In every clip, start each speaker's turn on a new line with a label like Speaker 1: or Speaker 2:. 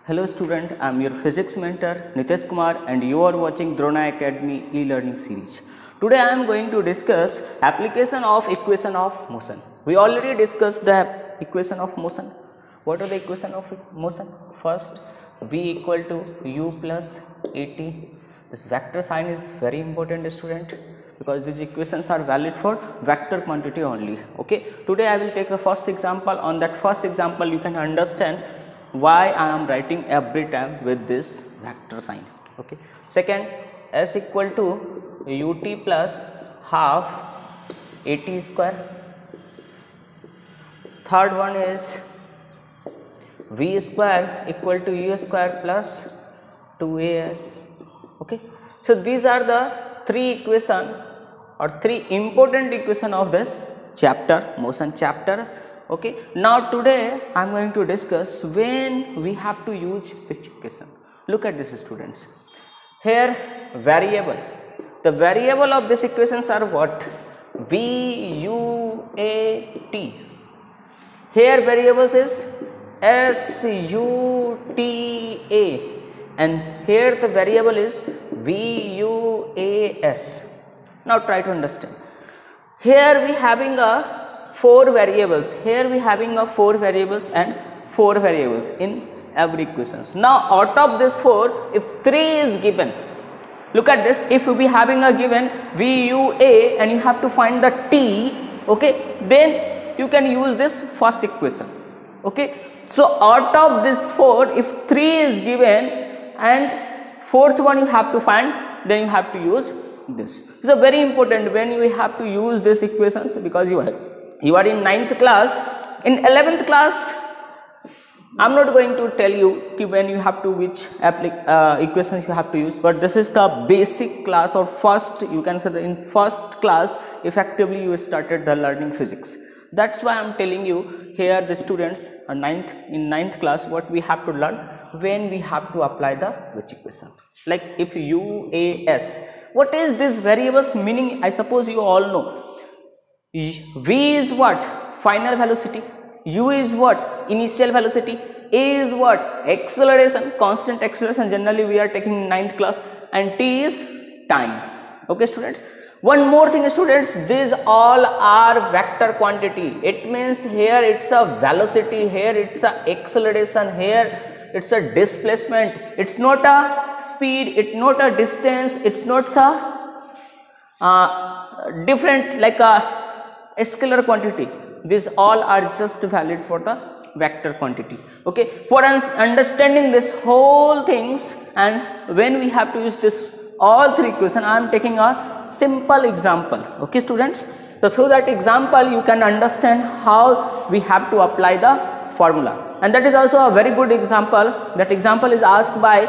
Speaker 1: Hello student, I am your physics mentor Nitesh Kumar and you are watching Drona Academy e-learning series. Today I am going to discuss application of equation of motion. We already discussed the equation of motion. What are the equation of motion? First, V equal to U plus AT. This vector sign is very important student because these equations are valid for vector quantity only. Okay, today I will take the first example. On that first example you can understand why I am writing every time with this vector sign. Okay. Second, S equal to ut plus half at square. Third one is v square equal to u square plus 2as. Okay. So these are the three equation or three important equation of this chapter, motion chapter. Okay, now today I am going to discuss when we have to use which equation. Look at this students. Here variable. The variable of these equations are what? V, U, A, T. Here variables is S, U, T, A. And here the variable is V, U, A, S. Now try to understand. Here we having a 4 variables. Here we having a 4 variables and 4 variables in every equations. Now out of this 4, if 3 is given, look at this. If you be having a given V, U, A and you have to find the T, okay, then you can use this first equation. Okay, so out of this 4, if 3 is given and fourth one you have to find, then you have to use this. So very important when you have to use these equations because you are in 9th class. In 11th class I am not going to tell you when you have to which equations you have to use, but this is the basic class or first, you can say that in first class effectively you started the learning physics. That's why I am telling you here the students are in 9th class what we have to learn when we have to apply the which equation. Like if U, A, S, what is this variables meaning? I suppose you all know. V is what? Final velocity. U is what? Initial velocity. A is what? Acceleration, constant acceleration, generally we are taking in 9th class, and T is time. Okay students. One more thing students, these all are vector quantity. It means here it's a velocity, here it's a acceleration, here it's a displacement. It's not a speed, it's not a distance, it's not a different like a scalar quantity. These all are just valid for the vector quantity. Okay, for understanding this whole things and when we have to use this all three equation, I am taking a simple example. Okay students, so through that example you can understand how we have to apply the formula, and that is also a very good example. That example is asked by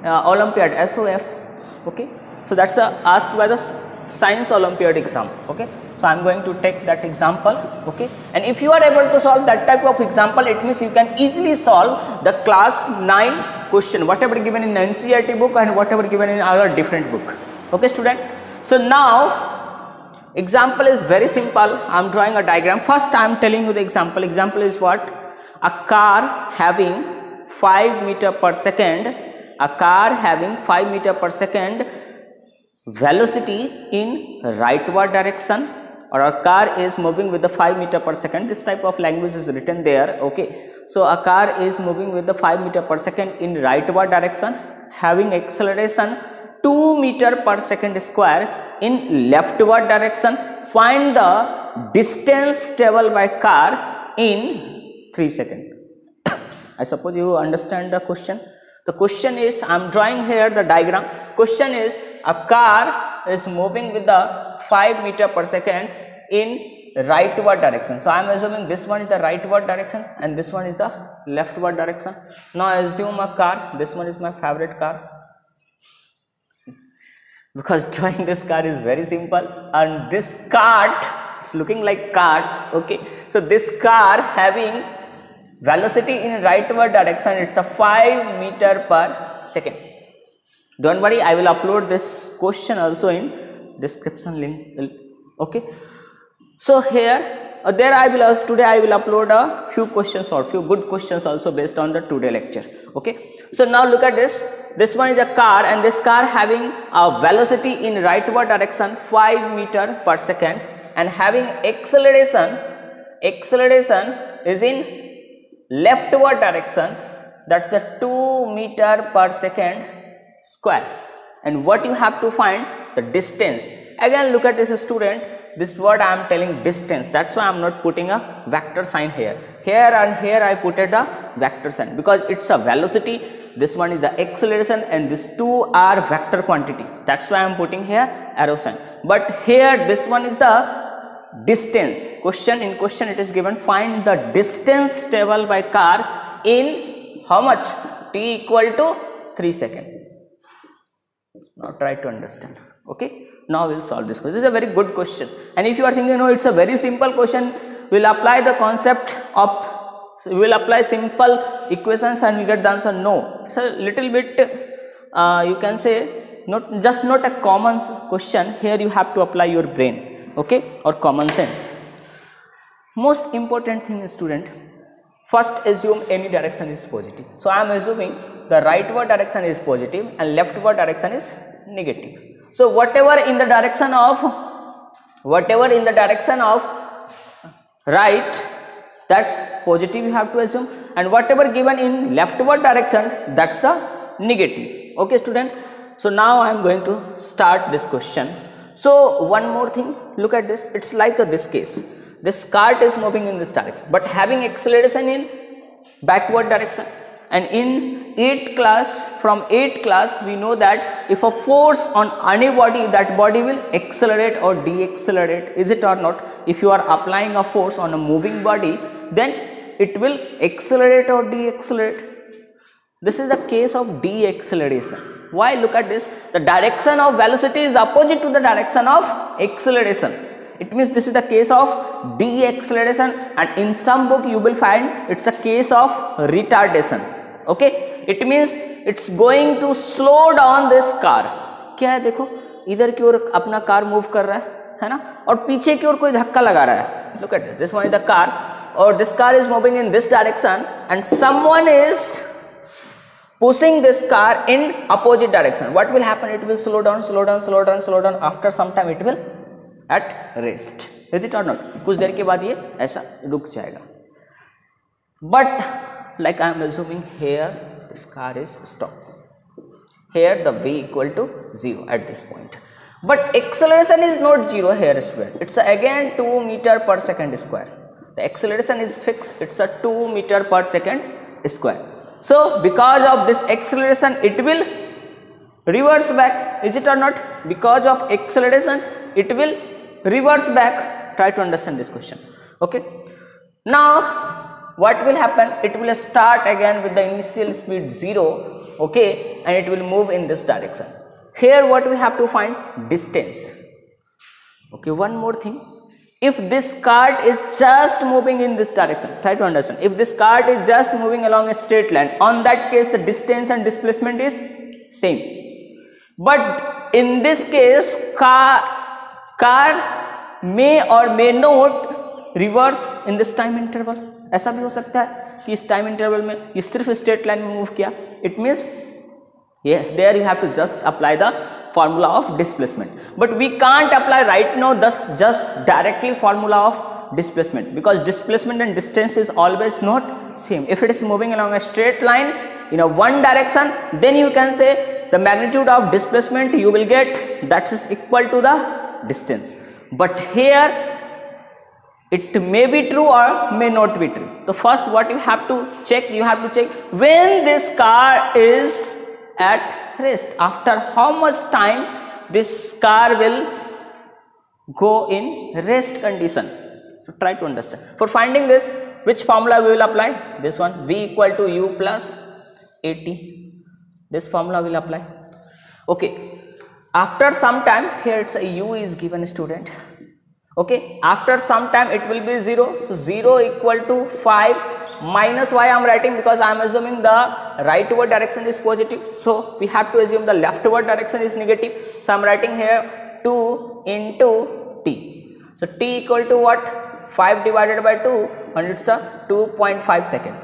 Speaker 1: Olympiad SOF. Okay, so that's asked by the Science Olympiad exam. Okay, so I am going to take that example. Okay, and if you are able to solve that type of example, it means you can easily solve the class 9 question, whatever given in NCERT book and whatever given in other different book. Okay student, so now example is very simple. I am drawing a diagram. First I am telling you the example. Example is what? A car having 5 meter per second, a car having 5 meter per second velocity in rightward direction, or a car is moving with the 5 meter per second. This type of language is written there. Okay, so a car is moving with the 5 meter per second in rightward direction, having acceleration 2 meter per second square in leftward direction. Find the distance traveled by car in 3 seconds. I suppose you understand the question. The question is, I am drawing here the diagram. Question is, a car is moving with the 5 meter per second in rightward direction. So I am assuming this one is the rightward direction and this one is the leftward direction. Now I assume a car. This one is my favorite car because drawing this car is very simple, and this cart, it's looking like cart. Okay, so this car having velocity in rightward direction, it's a 5 meter per second. Don't worry, I will upload this question also in description link. Okay, so here there I will also, today I will upload a few questions or few good questions also based on the today lecture. Okay, so now look at this one is a car, and this car having a velocity in rightward direction 5 meter per second and having acceleration is in leftward direction, that's a 2 meter per second square. And what you have to find? The distance. Again look at this student, this word I am telling distance, that's why I am not putting a vector sign here. Here and here I put it a vector sign because it's a velocity, this one is the acceleration, and these two are vector quantity, that's why I am putting here arrow sign. But here this one is the distance. In question it is given, find the distance traveled by car in how much? T equal to 3 seconds. Now try to understand. Okay, now we'll solve this question. This is a very good question, and if you are thinking no, it's a very simple question, we'll apply the concept of, so we will apply simple equations and we get the answer. No, it's a little bit you can say not a common question. Here you have to apply your brain, okay, or common sense. Most important thing is, student, first assume any direction is positive. So I am assuming the rightward direction is positive and leftward direction is negative. So whatever in the direction of right, that's positive you have to assume, and whatever given in leftward direction, that's a negative. Okay student, so now I am going to start this question. So one more thing, look at this, it's like this case, this cart is moving in this direction but having acceleration in backward direction, and in 8th class we know that if a force on any body, that body will accelerate or decelerate, is it or not? If you are applying a force on a moving body, then it will accelerate or decelerate. This is the case of deceleration. Why? Look at this, the direction of velocity is opposite to the direction of acceleration. It means this is the case of deceleration, and in some book you will find it's a case of retardation. Okay, it means it's going to slow down this car. क्या है देखो, इधर की ओर अपना car move कर रहा है ना, और पीछे की ओर कोई धक्का लगा रहा है. Look at this one is the car, or this car is moving in this direction and someone is pushing this car in opposite direction. What will happen? It will slow down. After some time it will at rest. Is it or not? कुछ देर के बाद ये ऐसा रुक जाएगा. But like I am assuming here this car is stopped. Here the v equal to 0 at this point. But acceleration is not 0 here, student. It's again 2 meter per second square. The acceleration is fixed. It's a 2 meter per second square. So because of this acceleration it will reverse back. Is it or not? Because of acceleration it will reverse back. Try to understand this question. Okay. Now what will happen? It will start again with the initial speed 0. Okay, and it will move in this direction. Here what we have to find? Distance. Okay, one more thing. If this cart is just moving in this direction, try to understand. If this cart is just moving along a straight line, on that case the distance and displacement is same. But in this case car may or may not reverse in this time interval. ऐसा भी हो सकता है कि इस time interval में ये सिर्फ स्ट्रेट लाइन में मूव किया. It means there you have to just apply the formula of displacement, but we can't apply right now thus just directly formula of displacement, because displacement and distance is always not same. If it is moving along a straight line in a one direction, then you can say the magnitude of displacement you will get that is equal to the distance. But here it may be true or may not be true. So first what you have to check, when this car is at rest, after how much time this car will go in rest condition. So try to understand. For finding this, which formula we will apply? This one, v equal to u plus at. This formula will apply. Okay, after some time, here it's a u is given, student. Okay, after some time it will be 0. So 0 equal to 5 minus, why I am writing? Because I am assuming the rightward direction is positive. So we have to assume the leftward direction is negative. So I am writing here 2 into t. So t equal to what? 5 divided by 2 and it's a 2.5 second.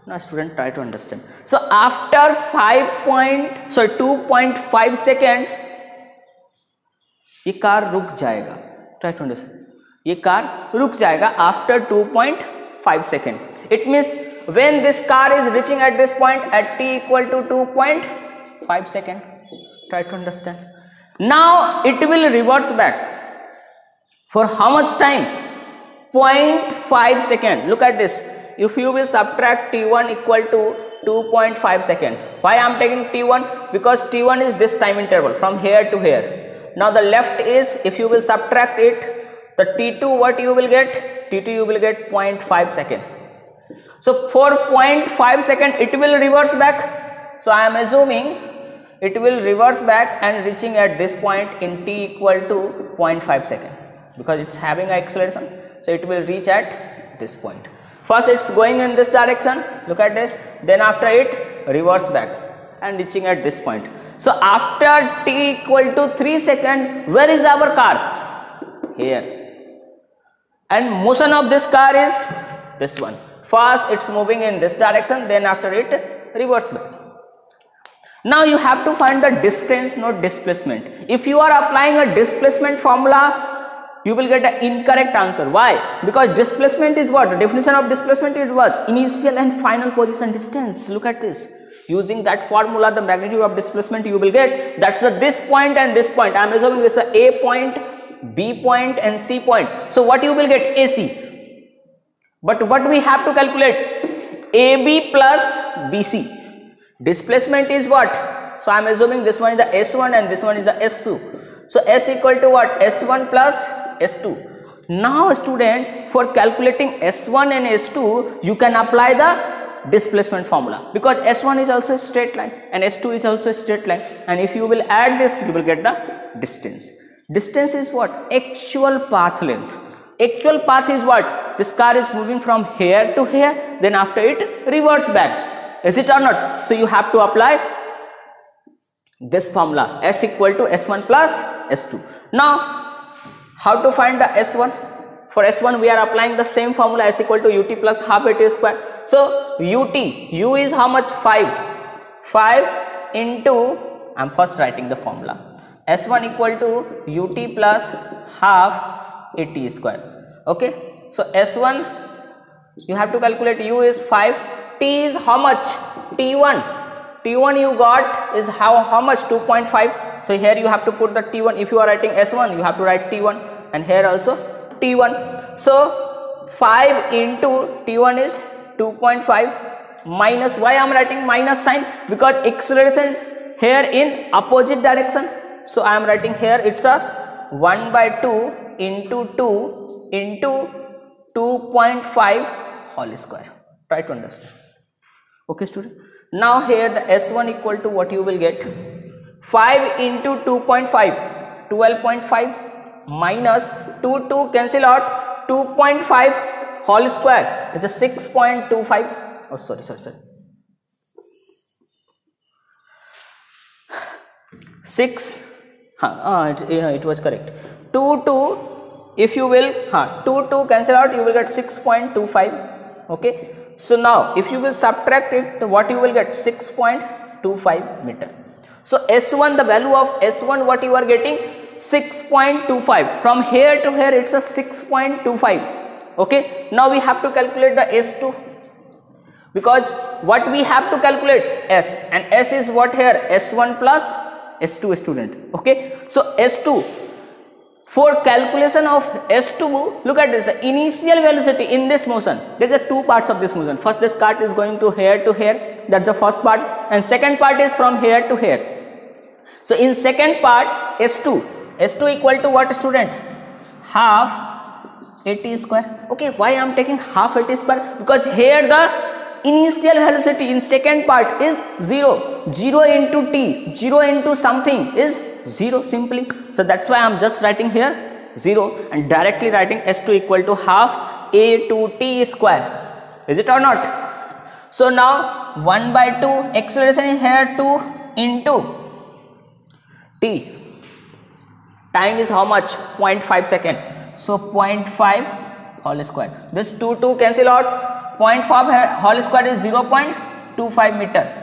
Speaker 1: Now student, try to understand. So after 2.5 second ये car रुक जाएगा. Try to understand. ये car रुक जाएगा after 2.5 second. It means when this car is reaching at this point at t equal to 2.5 second. Try to understand. Now it will reverse back. For how much time? 0.5 second. Look at this. If you will subtract t1 equal to 2.5 second. Why I am taking t1? Because t1 is this time interval from here to here. Now the left is, if you will subtract it, the t2 what you will get? t2 you will get 0.5 second. So for 0.5 second it will reverse back. So I am assuming it will reverse back and reaching at this point in t equal to 0.5 second. Because it's having an acceleration, so it will reach at this point. First it's going in this direction, look at this, then after it reverse back and reaching at this point. So after t equal to 3 seconds, where is our car? Here. And motion of this car is this one. First it's moving in this direction, then after it reverse back. Now you have to find the distance, not displacement. If you are applying a displacement formula, you will get an incorrect answer. Why? Because displacement is what? The definition of displacement is what? Initial and final position distance. Look at this. Using that formula, the magnitude of displacement you will get, that's this point and this point. I am assuming this is a A point, B point and C point. So what you will get? AC. But what we have to calculate? AB plus BC. Displacement is what? So I am assuming this one is the S1 and this one is the S2. So S equal to what? S1 plus S2. Now student, for calculating S1 and S2, you can apply the displacement formula, because S1 is also a straight line and S2 is also a straight line, and if you will add this, you will get the distance. Distance is what? Actual path length. Actual path is what? This car is moving from here to here, then after it reverse back. Is it or not? So you have to apply this formula, S equal to S1 plus S2. Now how to find the S1? For S1 we are applying the same formula, S equal to ut plus half at square. So ut, u is how much? 5. 5 into, I am first writing the formula, S1 equal to ut plus half at square. Okay. So S1 you have to calculate, u is 5, t is how much? T1. T1 you got is how much? 2.5. So here you have to put the T1. If you are writing S1, you have to write T1, and here also T1. So 5 into T1 is 2.5 minus, why I am writing minus sign? Because acceleration here in opposite direction. So I am writing here it's a 1 by 2 into 2 into 2.5 whole square. Try to understand. Okay student. Now here the S1 equal to what you will get? 5 into 2.5, 12.5 minus 2 cancel out, 2.5 whole square is a 6.25. Oh sorry. 6, it was correct. 2, if you will, 2 cancel out, you will get 6.25. Okay. So now if you will subtract it, what you will get? 6.25 meter. So S1, the value of S1 what you are getting? 6.25. From here to here it's a 6.25. Okay. Now we have to calculate the S2, because what we have to calculate? S, and S is what here? S1 plus S2 student. Okay. So S2, for calculation of S2, look at this, the initial velocity in this motion. There is two parts of this motion. First this car is going to here, that's the first part, and second part is from here to here. So in second part, S2 equal to what student? Half at square. Okay, why I am taking half at square? Because here the initial velocity in second part is 0. 0 into t, 0 into something is 0 simply. So that's why I am just writing here 0 and directly writing S2 equal to half a to t square. Is it or not? So now 1 by 2, acceleration is here 2 into t. Time is how much? 0.5 second. So 0.5 whole square. This 2 cancel out. 0.5 whole square is 0.25 meter.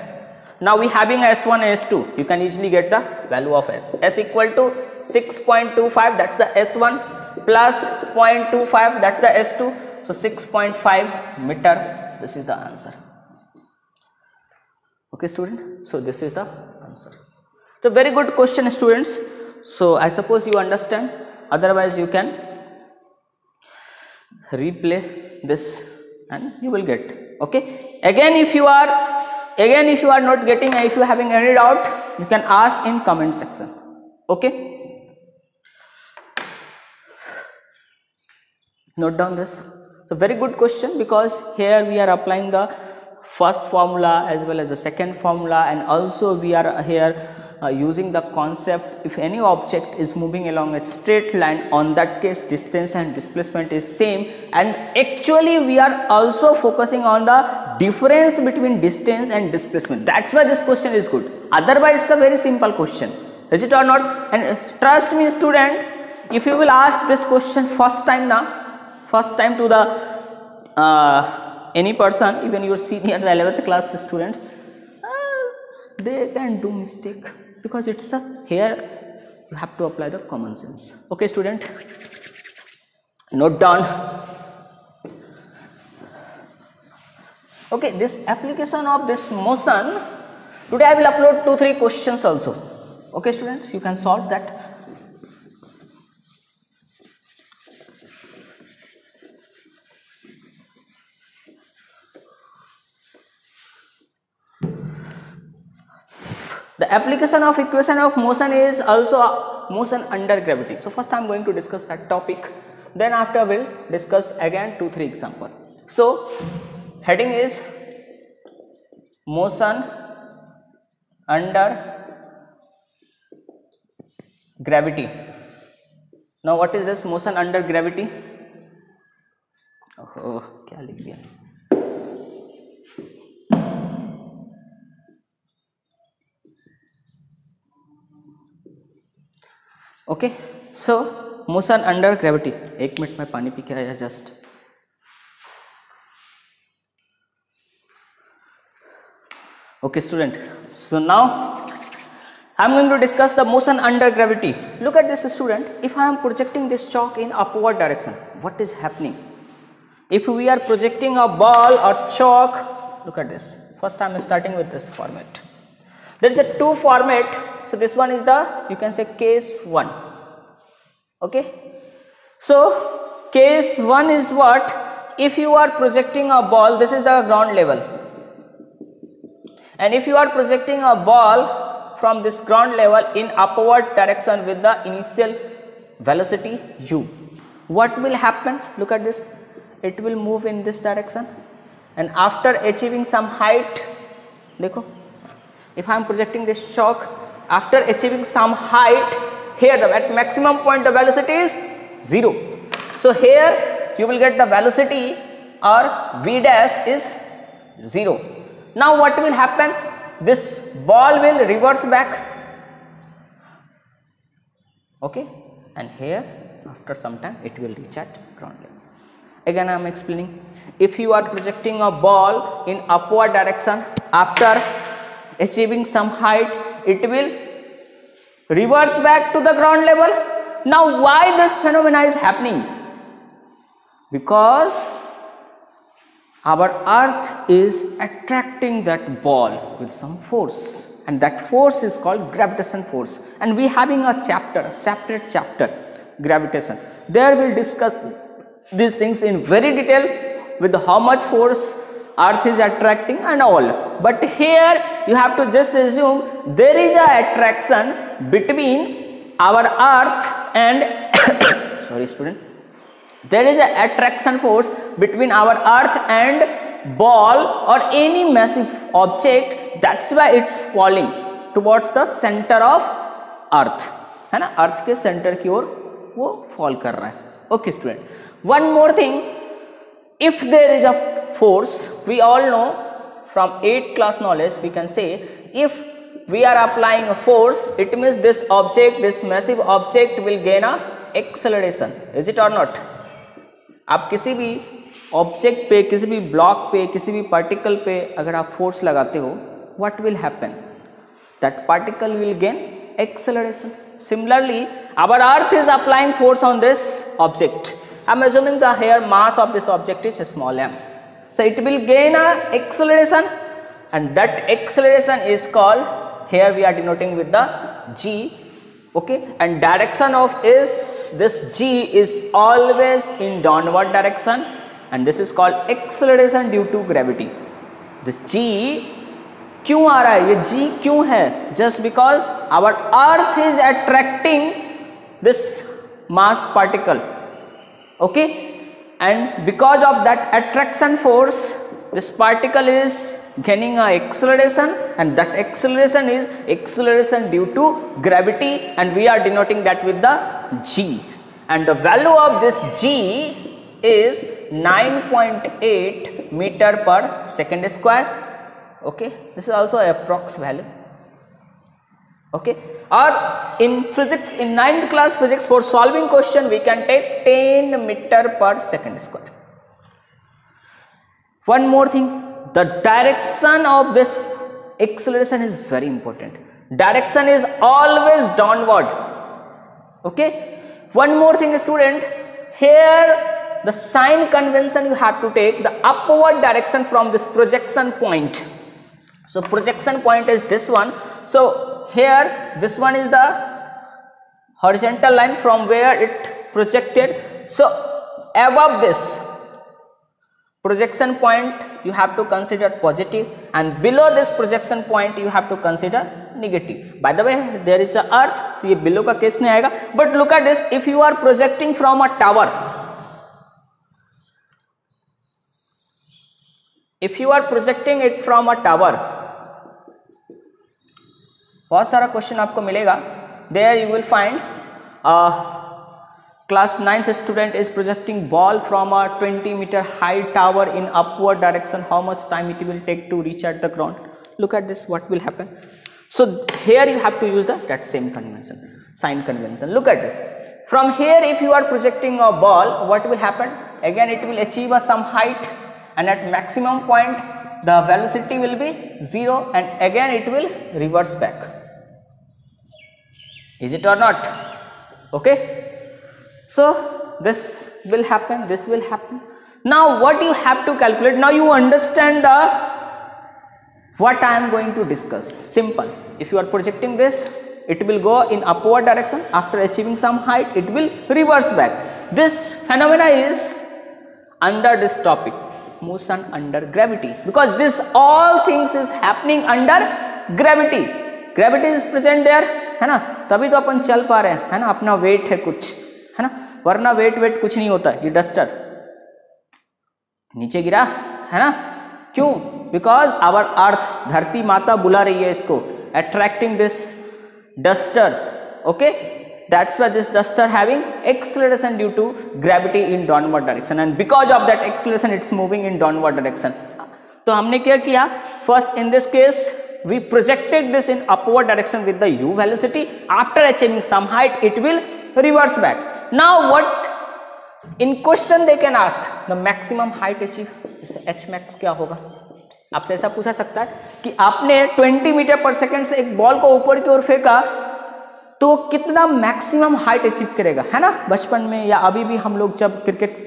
Speaker 1: Now we having S1 and S2. You can easily get the value of S. S equal to 6.25, that's the S1, plus 0.25, that's the S2. So 6.5 meter. This is the answer. Okay, student. So this is the answer. It's a very good question, students. So I suppose you understand. Otherwise, you can replay this and you will get. Okay. Again, if you are not getting, if you are having any doubt, you can ask in comment section. Okay. Note down this. It's a very good question because here we are applying the first formula as well as the second formula, and also we are here using the concept, if any object is moving along a straight line, on that case distance and displacement is same, and actually we are also focusing on the difference between distance and displacement. That's why this question is good. Otherwise it's a very simple question, is it or not? And trust me, student, if you will ask this question first time to the any person, even your senior, the 11th class students, they can do mistake, because it's here you have to apply the common sense. Okay, student, note down. Okay, this application of this motion, today I will upload 2-3 questions also. Okay, students, you can solve that. The application of equation of motion is also motion under gravity. So first I am going to discuss that topic, then after we will discuss again 2-3 example. So heading is motion under gravity. Now what is this motion under gravity? Oh, क्या लिख दिया? Okay, so motion under gravity. 1 minute में पानी P के आया just. Okay, student. So now I am going to discuss the motion under gravity. Look at this, student. If I am projecting this chalk in upward direction, what is happening? If we are projecting a ball or chalk, look at this. First I am starting with this format. There is a 2 format. So this one is the, you can say, case 1. Okay. So case 1 is what? If you are projecting a ball, this is the ground level, and if you are projecting a ball from this ground level in upward direction with the initial velocity u, what will happen? Look at this. It will move in this direction, and after achieving some height, देखो, if I am projecting this chalk, after achieving some height, here at maximum point the velocity is 0. So here you will get the velocity or v dash is 0. Now what will happen? This ball will reverse back. Okay, and here after some time it will reach at ground level. Again I am explaining. If you are projecting a ball in upward direction, after achieving some height, it will reverse back to the ground level. Now why this phenomena is happening? Because our earth is attracting that ball with some force, and that force is called gravitation force, and we having a chapter, a separate chapter, gravitation. There we will discuss these things in very detail with how much force earth is attracting and all, but here you have to just assume there is a attraction between our earth and sorry student, there is a attraction force between our earth and ball or any massive object. That's why it's falling towards the center of earth, है ना, अर्थ के centre की ओर वो fall कर रहा है. Okay student, one more thing, if there is a force, we all know from 8th class knowledge, we can say if we are applying a force, it means this object, this massive object will gain a acceleration, is it और not? आप किसी भी object पे, किसी भी block पे, किसी भी पार्टिकल पे अगर आप फोर्स लगाते हो, what will happen? That particle will gain acceleration. Similarly, our earth is applying force on this object. I am assuming the here mass of this object is small m. So it will gain a acceleration, and that acceleration is called, here we are denoting with the g, okay, and direction of is this g is always in downward direction, and this is called acceleration due to gravity. This g क्यों आ रहा है? ये g क्यों है? Just because our earth is attracting this mass particle, okay, and because of that attraction force this particle is gaining a acceleration, and that acceleration is acceleration due to gravity, and we are denoting that with the g, and the value of this g is 9.8 meter per second square. Okay, this is also a approx value. Okay, or in physics, in 9th class physics, for solving question we can take 10 meter per second square. One more thing, the direction of this acceleration is very important. Direction is always downward. Okay, one more thing student, here the sign convention you have to take the upward direction from this projection point. So projection point is this one. So here this one is the horizontal line from where it projected. So above this projection point you have to consider positive, and below this projection point you have to consider negative. By the way, there is a earth, तो ये below का case नहीं आएगा. But look at this, if you are projecting from a tower, if you are projecting it from a tower, बहुत सारा question आपको मिलेगा. There you will find class 9th student is projecting ball from a 20 meter high tower in upward direction. How much time it will take to reach at the ground? Look at this, what will happen? So here you have to use that same convention, sign convention. Look at this, from here if you are projecting a ball, what will happen? Again it will achieve a some height, and at maximum point the velocity will be 0, and again it will reverse back. Is it or not? Okay, so this will happen, this will happen. Now what you have to calculate, now you understand the what I am going to discuss. Simple. If you are projecting this, it will go in upward direction. After achieving some height, it will reverse back. This phenomena is under this topic, motion under gravity, because this all things is happening under gravity. Gravity is present there, है ना, तभी तो अपन चल पा रहे हैं, है ना. अपना वेट है कुछ, है ना, वरना वेट कुछ नहीं होता. ये डस्टर नीचे गिरा, है ना, क्यों? बिकॉज आवर अर्थ, धरती माता बुला रही है इसको, attracting this duster. Okay, that's why this duster having acceleration due to gravity in downward direction, and because of that acceleration it's moving in downward direction. तो हमने क्या किया? First in this case we projected this in upward direction with the u velocity. After achieving some height it will reverse back. Now what in question they can ask the maximum height achieved, h max क्या होगा? आपसे ऐसा पूछा सकता है कि आपने 20 metre पर सेकेंड से एक बॉल को ऊपर की ओर फेंका, तो कितना मैक्सिमम हाइट अचीव करेगा, है ना. बचपन में या अभी भी हम लोग जब क्रिकेट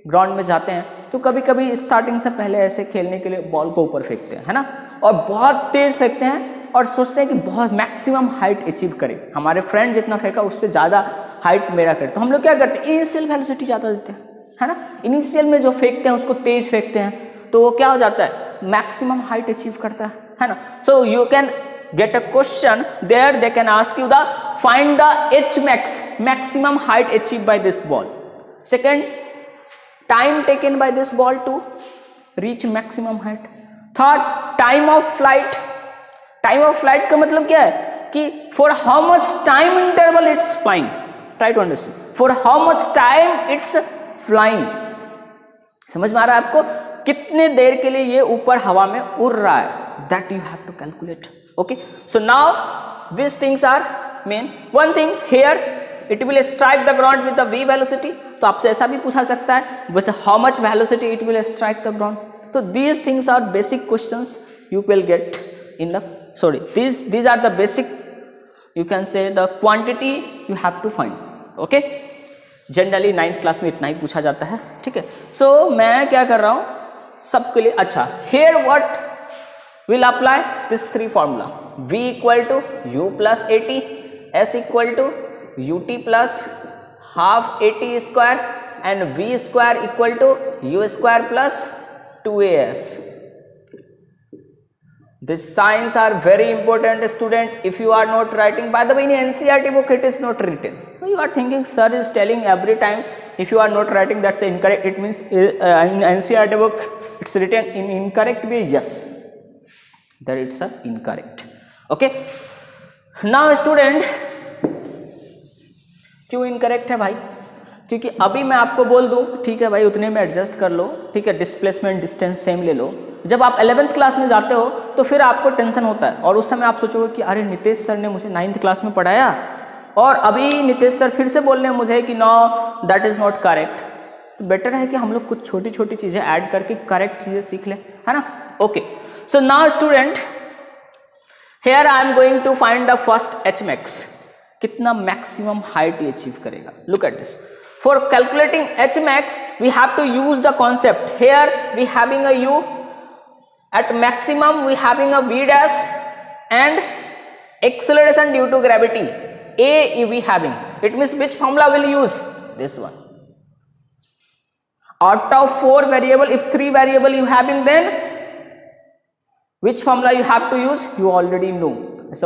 Speaker 1: ग्राउंड में जाते हैं तो कभी कभी स्टार्टिंग से पहले ऐसे खेलने के लिए बॉल को ऊपर फेंकते हैं, है ना, और बहुत तेज फेंकते हैं और सोचते हैं कि बहुत मैक्सिमम हाइट अचीव करें. हमारे फ्रेंड जितना फेंका उससे ज़्यादा हाइट मेरा करे, तो हम लोग क्या करते हैं? इनिशियल वेलोसिटी ज़्यादा देते हैं, है ना. इनिशियल में जो फेंकते हैं उसको तेज फेंकते हैं, तो वो क्या हो जाता है? मैक्सिमम हाइट अचीव करता है ना. So you can get a question there, they can ask you the find the h max, maximum height achieved by this ball. Second, time taken by this ball to reach maximum height. Third, time of flight. Time of flight का मतलब क्या है कि for how much time interval it's flying. Try to understand. For how much time it's flying. समझ में आ रहा है आपको? कितने देर के लिए ये ऊपर हवा में उड़ रहा है, that you have to calculate. Okay, so now these things are main. One thing here, it will strike the ground with the v velocity, तो आपसे ऐसा भी पूछा सकता है with how much velocity it will strike the ground. तो these things are basic questions you will get in the, sorry, these are the basic, you can say the quantity you have to find. okay, generally 9th class में इतना ही पूछा जाता है. ठीक है, सो मैं क्या कर रहा हूं सबके लिए. अच्छा, here what will apply this three formula, v equal to u plus at, s equal to ut plus half at square and v square equal to u square plus 2as. These signs are very important, student. If you are not writing, by the way, in NCERT book it is not written. So you are thinking, sir is telling every time if you are not writing, that's incorrect. It means in NCERT book it's written in incorrect way. Yes, that it's a incorrect. Okay. Now student, क्यों incorrect है भाई? क्योंकि अभी मैं आपको बोल दूं, ठीक है भाई, उतने में एडजस्ट कर लो, ठीक है, डिस्प्लेसमेंट डिस्टेंस सेम ले लो. जब आप 11th क्लास में जाते हो तो फिर आपको टेंशन होता है, और उस समय आप सोचोगे कि अरे नितेश सर ने मुझे 9th क्लास में पढ़ाया और अभी नितेश सर फिर से बोल रहे हैं मुझे कि know that is not correct. तो बेटर है कि हम लोग कुछ छोटी छोटी चीजें ऐड करके करेक्ट चीजें सीख लें, है ना. Okay, so now student, here I am going to find the first H max. कितना मैक्सिमम हाइट ये अचीव करेगा. Look at this. For calculating h max, we have to use the concept. Here we having a u, at maximum we having a v dash, and acceleration due to gravity a we having. It means which formula will use? This one. Out of 4 variable, if 3 variable you having, then which formula you have to use? You already know.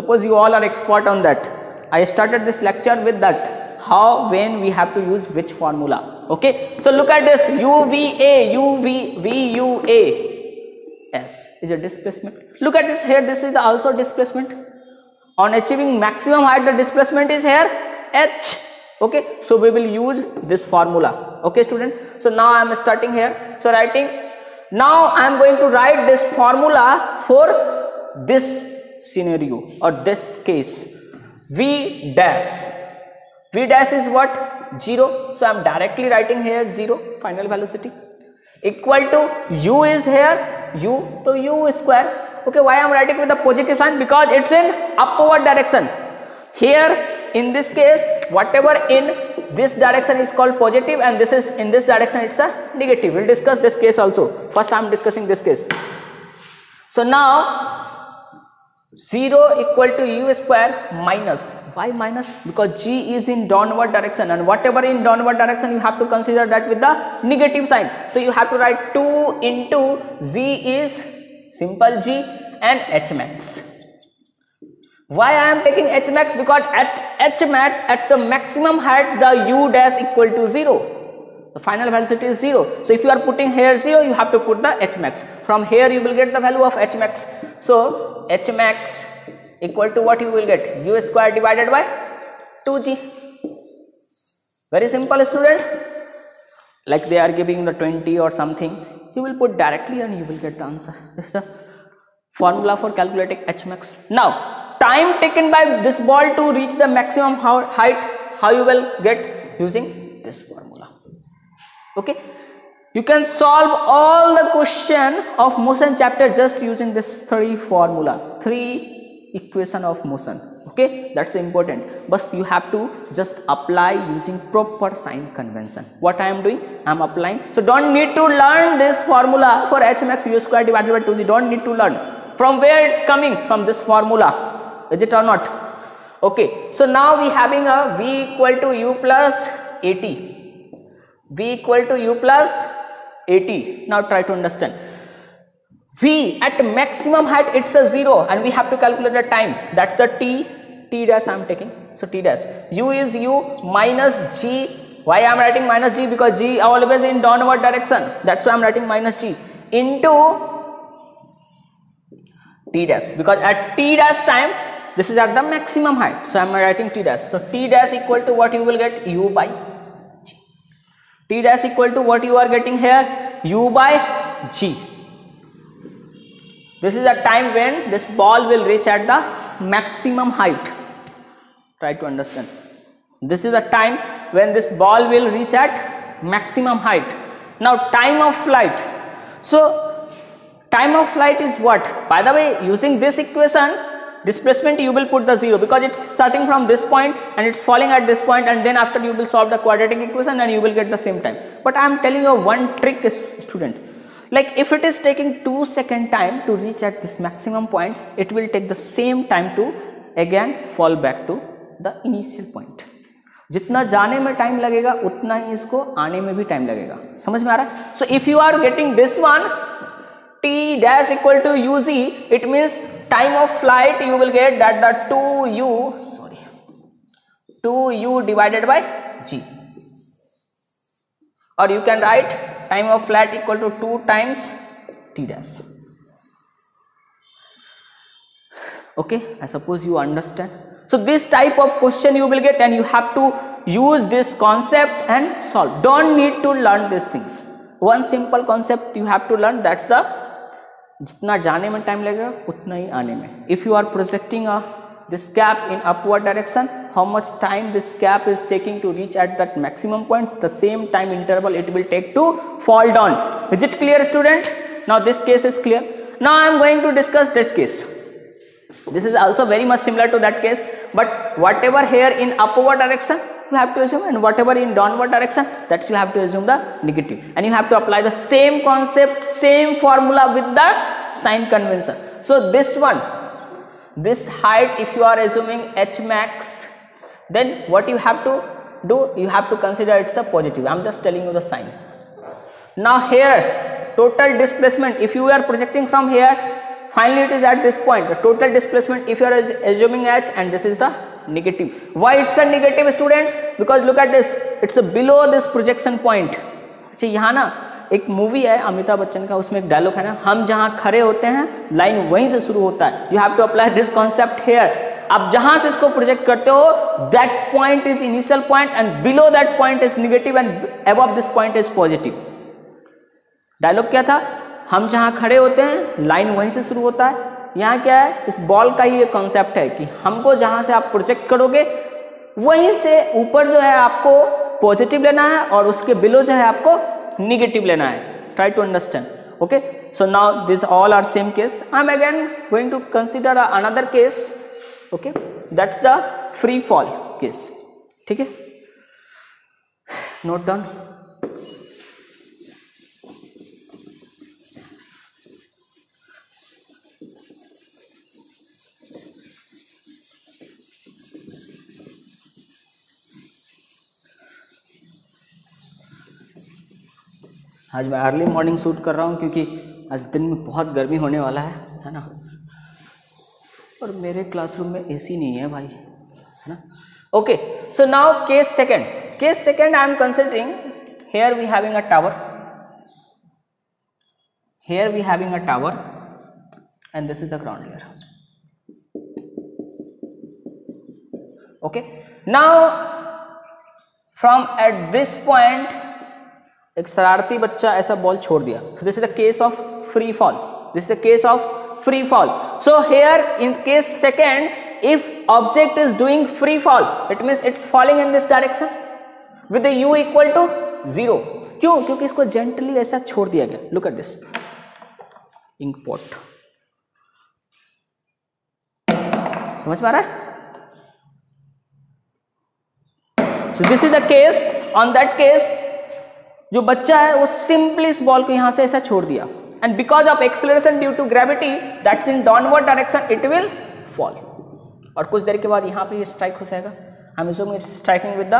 Speaker 1: Suppose you all are expert on that. I started this lecture with that. How, when we have to use which formula. Okay, so look at this. VUA S is a displacement. Look at this here. This is also displacement. On achieving maximum height, the displacement is here h. Okay, so we will use this formula. Okay, student. So now I am starting here. So writing. Now I am going to write this formula for this scenario or this case. V dash. V dash is what? 0. So I am directly writing here 0, final velocity, equal to u is here u, so u square. Okay, why I am writing with the positive sign? Because it's in upward direction. Here in this case, whatever in this direction is called positive, and this is in this direction it's a negative. We'll discuss this case also. First I am discussing this case. So now 0 equal to u square minus. Why minus? Because g is in downward direction, and whatever in downward direction you have to consider that with the negative sign. So you have to write 2 into z is simple g and h max. Why I am taking h max? Because at h max, at the maximum height, the u dash equal to 0. The final velocity is 0. So if you are putting here 0, you have to put the h max. From here you will get the value of h max. So h max equal to what you will get? U square divided by 2g. Very simple, student. Like they are giving the 20 or something, you will put directly and you will get the answer. This is the formula for calculating h max. Now time taken by this ball to reach the maximum height, how you will get? Using this formula. Okay, you can solve all the question of motion chapter just using this 3 formula, 3 equation of motion. Okay, that's important, but you have to just apply using proper sign convention. What I am doing, I am applying. So don't need to learn this formula for h max u square divided by 2g. Don't need to learn. From where it's coming? From this formula. Is it or not? Okay, so now we having a v equal to u plus at. V equal to u plus at. Now try to understand. V at maximum height, it's a 0, and we have to calculate the time. That's the t dash I am taking. So t dash, u is u minus g. Why I am writing minus g? Because g always in downward direction. That's why I am writing minus g into t dash. Because at t dash time, this is at the maximum height. So I am writing t dash. So t dash equal to what you will get? U by g. T dash equal to what you are getting here? U by g. This is the time when this ball will reach at the maximum height. Try to understand. This is the time when this ball will reach at maximum height. Now time of flight. So time of flight is what? By the way, using this equation, displacement you will put the 0 because it's starting from this point and it's falling at this point, and then after you will solve the quadratic equation and you will get the same time. But I am telling you one trick, student. Like if it is taking 2 second time to reach at this maximum point, it will take the same time to again fall back to the initial point. जितना जाने में time लगेगा उतना ही इसको आने में भी time लगेगा. समझ में आ रहा है? So if you are getting this one t dash equal to uz, it means time of flight you will get that the 2u divided by g, or you can write time of flight equal to 2 times t dash. Okay, I suppose you understand. So this type of question you will get, and you have to use this concept and solve. Don't need to learn these things. One simple concept you have to learn, that's the जितना जाने में time लगेगा उतना ही आने में. If you are projecting this cap in upward direction, how much time this cap is taking to reach at that maximum point, the same time interval it will take to fall down. Is it clear, student? Now this case is clear. Now I am going to discuss this case. This is also very much similar to that case, but whatever here in upward direction you have to assume, and whatever in downward direction, that's you have to assume the negative, and you have to apply the same concept, same formula with the sign convention. So this one, this height, if you are assuming h max, then what you have to do, you have to consider it's a positive. I'm just telling you the sign. Now here total displacement, if you are projecting from here, finally it is at this point, the total displacement, if you are assuming h, and this is the negative. Why it's a negative, students? Because look at this, it's a below this projection point. अच्छा यहाँ ना एक movie है अमिताभ बच्चन का, उसमें एक dialogue है ना, हम जहाँ खड़े होते हैं लाइन वहीं से शुरू होता है. You have to apply this concept here. आप जहां से इसको प्रोजेक्ट करते हो, that point is initial point and below that point is negative and above this point is positive. Dialogue क्या था? हम जहां खड़े होते हैं लाइन वहीं से शुरू होता है. यहाँ क्या है, इस बॉल का ही एक कॉन्सेप्ट है कि हमको जहां से आप प्रोजेक्ट करोगे वहीं से ऊपर जो है आपको पॉजिटिव लेना है और उसके बिलो जो है आपको नेगेटिव लेना है. Try to understand. Okay, so now this all are same case. I am again going to consider another case. Okay, that's the free fall case. ठीक है, नोट डाउन. आज मैं अर्ली मॉर्निंग शूट कर रहा हूँ क्योंकि आज दिन में बहुत गर्मी होने वाला है ना, और मेरे क्लासरूम में एसी नहीं है भाई, है ना. Okay, so now case second I am considering. Here we having a tower, and this is the ground layer. Okay, now from at this point एक शरारती बच्चा ऐसा बॉल छोड़ दिया. This is the case of free fall. So here in case second, if object is doing free fall, it means it's falling in this direction with u equal to 0. क्यों? क्योंकि इसको gently ऐसा छोड़ दिया गया. Look at this ink pot. समझ में आ रहा है? So this is the case. On that case जो बच्चा है वो सिंपली इस बॉल को यहां से ऐसा छोड़ दिया, and because of acceleration due to gravity that's in downward direction it will fall. और कुछ देर के बाद यहाँ पे ये स्ट्राइक हो जाएगा. I am assuming it's striking with the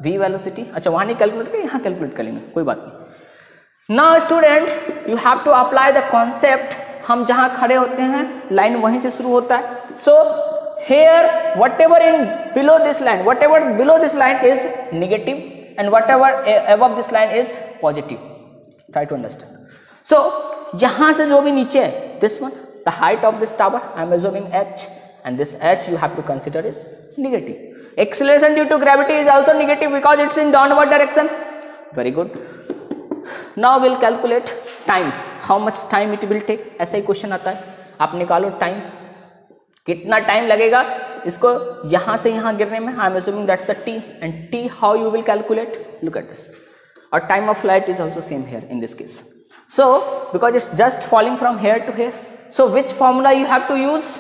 Speaker 1: v velocity. अच्छा, वहां नहीं कैलकुलेट करेंगे, यहाँ कैलकुलेट कर लेंगे, कोई बात नहीं. Now student, you have to apply the concept. हम जहां खड़े होते हैं लाइन वहीं से शुरू होता है. So here whatever below this line is negative and whatever above this line is positive. Try to understand. So यहाँ से जो भी नीचे है, this one, the height of this tower, I am assuming h, and this h you have to consider is negative. Acceleration due to gravity is also negative because it's in downward direction. Very good. Now we'll calculate time. How much time it will take? ऐसा ही question आता है. आप निकालो time, कितना time लगेगा इसको यहाँ से यहाँ गिरने में, I am assuming that's the t, and t how you will calculate, look at this, or time of flight is also same here in this case. So because it's just falling from here to here, so which formula you have to use?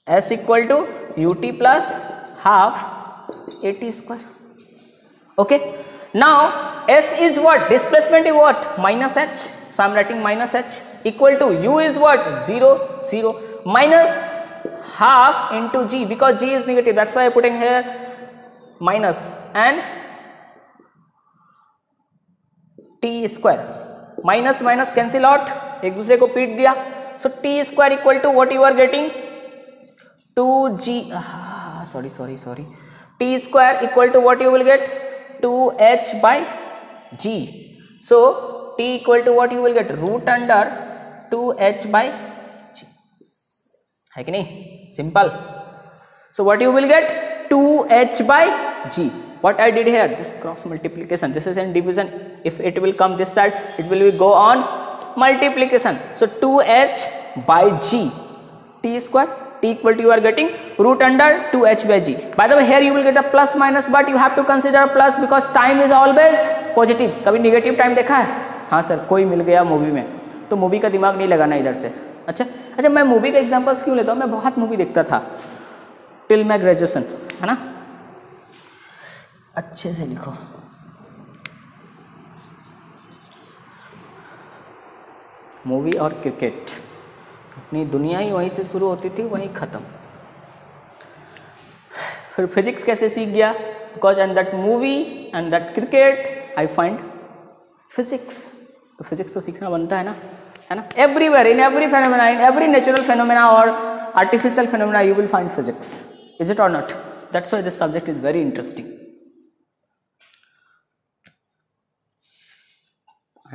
Speaker 1: S equal to ut plus half at square. Okay, now s is what? Displacement is what? Minus h, so I am writing minus h equal to u is what? 0 0 minus half into g, because g is negative, that's why I am putting here minus, and t square, minus minus cancel out, एक दूसरे को पीट दिया, so t square equal to what you are getting? 2g, sorry, t square equal to what you will get? 2h by g. So t equal to what you will get? Root under 2h by g, है कि नहीं? Simple. So what you will get? 2h by g. What I did here, just cross multiplication, this is in division, if it will come this side it will go on multiplication, so 2h by g, t square, t equal to you are getting root under 2h by g. By the way, here you will get a plus minus, but you have to consider plus because time is always positive. कभी negative time देखा है? हाँ sir, कोई मिल गया movie में, तो movie का दिमाग नहीं लगाना इधर से। अच्छा मैं मूवी का एग्जांपल्स क्यों लेता हूँ? मैं बहुत मूवी देखता था टिल मैं ग्रेजुएशन, है ना? अच्छे से लिखो, मूवी और क्रिकेट, अपनी दुनिया ही वहीं से शुरू होती थी, वहीं ख़त्म। फिर फिजिक्स कैसे सीख गया? Because and that movie and that cricket I find physics. तो फिजिक्स तो सीखना बनता है ना? Everywhere, in every phenomena, in every natural phenomena और artificial phenomena you will find physics, is it और not? That's why this subject is very interesting.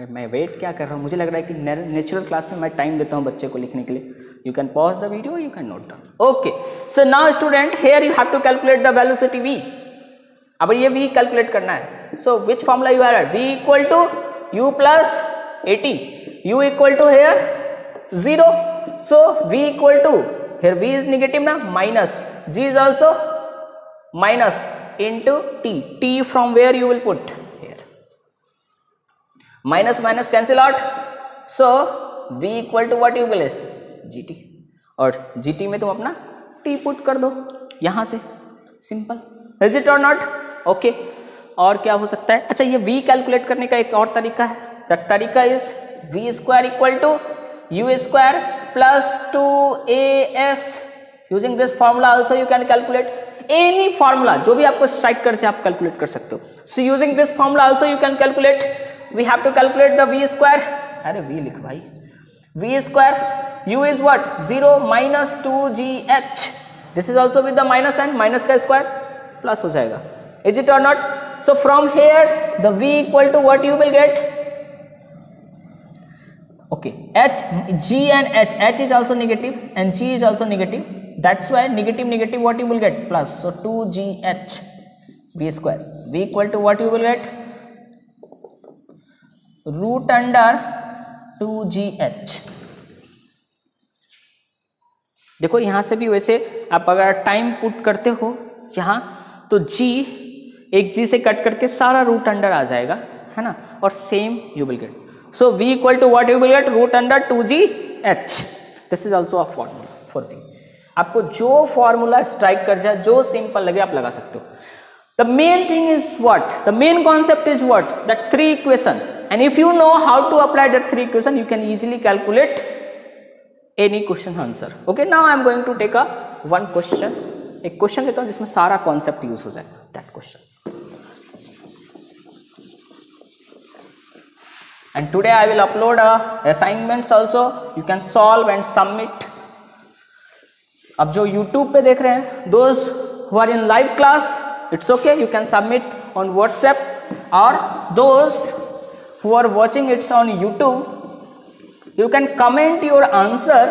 Speaker 1: मैं wait क्या कर रहा हूँ? मुझे लग रहा है कि नेचुरल क्लास में मैं टाइम देता हूँ बच्चे को लिखने के लिए। You can pause the video, you can note down. Okay, so now student, here you have to calculate the velocity v। अब ये v कैलकुलेट करना है। So which formula you have? v equal to u plus 80, u equal to here 0, so v equal to, here v is negative ना, minus g is also minus into t, t from where you will put? Minus minus cancel out, so v equal to what you will? gt, और gt में तुम अपना t put कर दो यहां से, simple, is it और not? Okay, और क्या हो सकता है? अच्छा, ये v कैलकुलेट करने का एक और तरीका है, दैट तरीका is v square equal to u square plus 2as। Using this formula also you can calculate any formula, जो भी आपको स्ट्राइक कर जाए आप कैलकुलेट कर सकते हो। So using this formula also you can calculate, we have to calculate the v square, अरे v लिख भाई, v square, u is what? 0 minus 2gh, this is also with the minus and minus का square plus हो जाएगा, is it or not? So from here the v equal to what you will get? Okay, h, g and h is also negative and g is also negative, that's why negative what you will get? Plus, so 2gh v square, v equal to what you will get? Root under 2gh। देखो यहां से भी वैसे आप अगर time put करते हो यहां, तो g एक g से कट करके सारा रूट अंडर आ जाएगा, है ना? और same you will get, so v equal to what you will get? Root under 2gh। This is also a formula for v। आपको जो फॉर्मूला स्ट्राइक कर जाए, जो सिंपल लगे आप लगा सकते हो। The main thing is what? The main concept is what? That 3 equation, and if you know how to apply that 3 equation, you can easily calculate any question answer. Okay, now I am going to take a one question, एक question लेता हूँ जिसमें सारा concept use हो जाएगा, that question. And today I will upload assignments also, you can solve and submit. अब जो YouTube पे देख रहे हैं, those who are in live class, it's okay, you can submit on WhatsApp, or those who are watching it on YouTube, you can comment your answer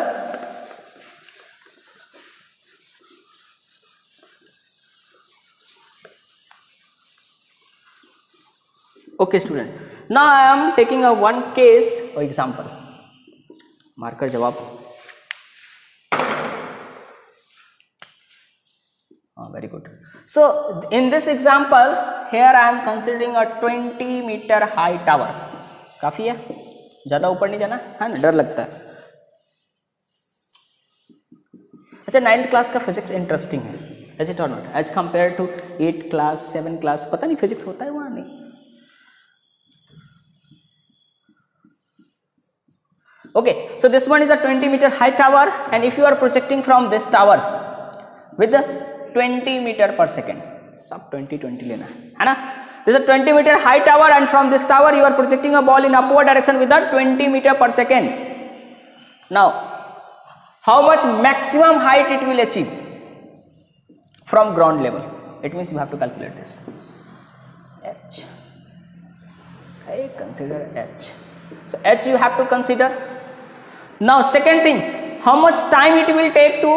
Speaker 1: okay student, now I am taking a one case or example, marker जवाब। Very good. So in this example here I am considering a 20 meter high tower. काफी है, ज्यादा ऊपर नहीं जाना है ना, डर लगता है. अच्छा 9th क्लास का फिजिक्स इंटरेस्टिंग है, एज इट और not, as compare to 8th class 7th class. पता नहीं फिजिक्स होता है वहां नहीं. Okay, so this one is a 20 meter high tower and if you are projecting from this tower with 20 meter per second, सब 20 लेना है ना. This is a 20 meter high tower and from this tower you are projecting a ball in upward direction with a 20 meter per second. Now how much maximum height it will achieve from ground level? It means you have to calculate this. H. I consider H. So H you have to consider. Now second thing, how much time it will take to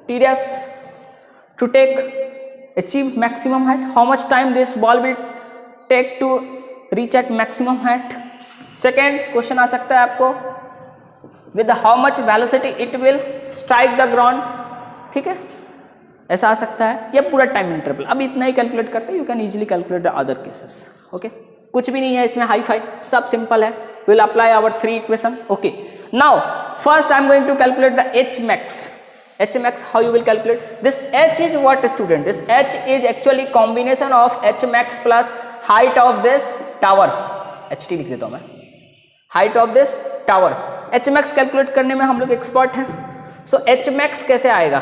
Speaker 1: TDS to achieve maximum height? How much time this ball will take to reach at maximum height? Second question आ सकता है आपको, with how much velocity it will strike the ground. ठीक है, ऐसा आ सकता है. या पूरा टाइम इंटरवल. अब इतना ही कैलकुलेट करते हैं, you can easily calculate the other cases. Okay, कुछ भी नहीं है इसमें हाई फाई, सब सिंपल है. Will apply our 3 equation. Okay, now first I am going to calculate the H max. H max, how you will calculate this? H is what, student? This H is actually combination of H max plus height of this tower. HT लिख देता हूं मैं, height of this tower. H max calculate करने में हम लोग expert हैं. So H max कैसे आएगा?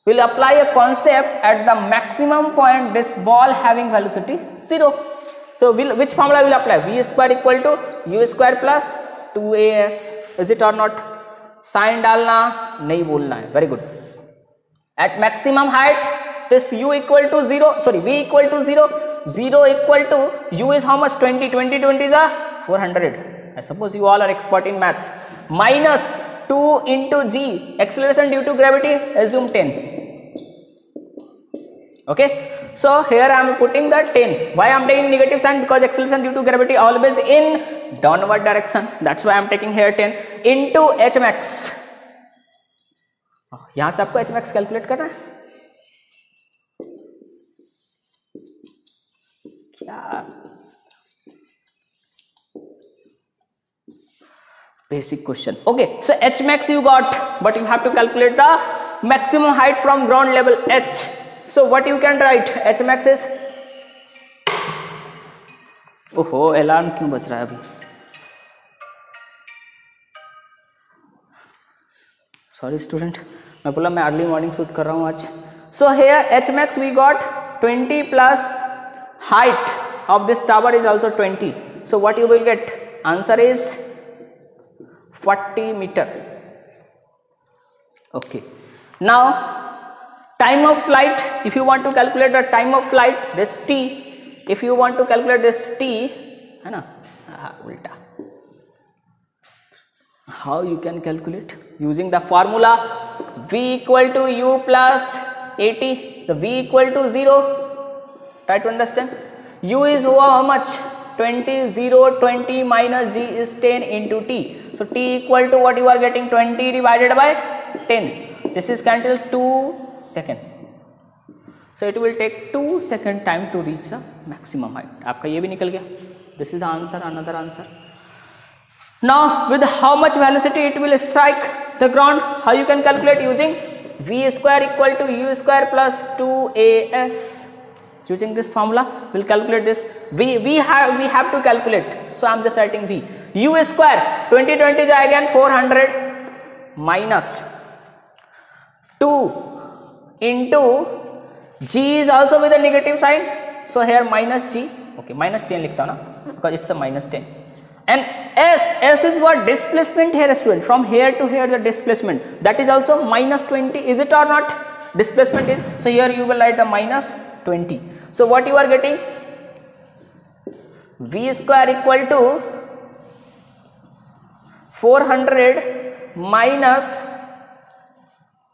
Speaker 1: We'll apply a concept at the maximum point this ball having velocity 0. So which formula will apply? V square equal to U square plus 2as. Is it or not? Sign डालना नहीं बोलना है. Very good. At maximum height, this U equal to 0. Sorry, V equal to 0. 0 equal to U is how much? 20. 20 is a 400. I suppose you all are expert in maths. Minus 2 into G. Acceleration due to gravity. Assume 10. Okay. So here I am putting the 10. Why I am taking negative sign? Because acceleration due to gravity always in downward direction. That's why I am taking here 10 into H max. यहां से आपको H max calculate करना है. क्या basic question. Okay, so H max you got, but you have to calculate the maximum height from ground level H. So what you can write? H max is, ओहो alarm क्यों बज रहा है अभी? Sorry student, मैं बोला मैं early morning shoot कर रहा हूँ आज. So here H max we got 20 plus height of this tower is also 20. So what you will get? Answer is 40 meter. Okay. Now time of flight, if you want to calculate the time of flight, this t, if you want to calculate this t, है ना, उल्टा, how you can calculate? Using the formula v equal to u plus at. The v equal to 0, try to understand. U is how much? 20. 0 20 minus g is 10 into t. So t equal to what you are getting? 20 divided by 10. This is cancelled 2 seconds. So it will take 2 seconds time to reach the maximum height. आपका ये भी निकल गया. This is the answer, another answer. Now with how much velocity it will strike the ground? How you can calculate? Using v square equal to u square plus 2as. Using this formula, we'll calculate this. We have to calculate. So I'm just writing v. U square 20 जाएगा 400 minus 2 into g is also with a negative sign. So here minus g. Okay, minus 10 लिखता हूँ ना, because it's a minus 10. And s is what? Displacement here, student. From here to here the displacement. That is also minus 20. Is it or not? Displacement is. So here you will write the minus 20. So what you are getting? V square equal to 400 minus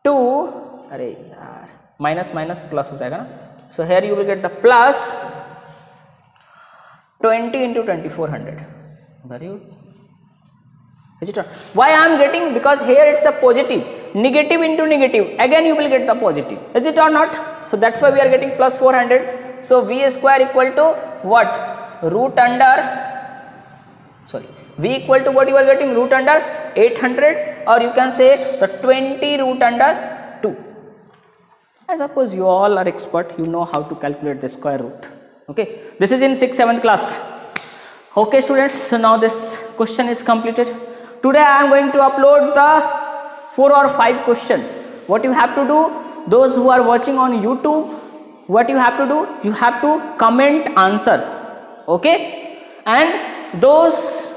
Speaker 1: 2. अरे यार, minus minus plus हो जाएगा ना. So here you will get the plus 20 into 2400. Very good. Why I am getting? Because here it's a positive. negative into negative, again you will get the positive, is it or not? So that's why we are getting plus 400. So v square equal to what? Root under, sorry, v equal to what you are getting? Root under 800, or you can say the 20 root under 2. I suppose you all are expert, you know how to calculate the square root. Okay, this is in 6th 7th class. Okay students, so now this question is completed. Today I am going to upload the 4 or 5 question. What you have to do, those who are watching on YouTube, what you have to do, you have to comment answer, okay, and those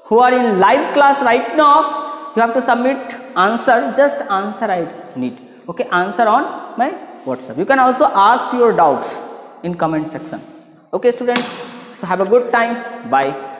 Speaker 1: who are in live class right now, you have to submit answer, just answer I need, okay, answer on my WhatsApp. You can also ask your doubts in comment section. Okay students, so have a good time, bye.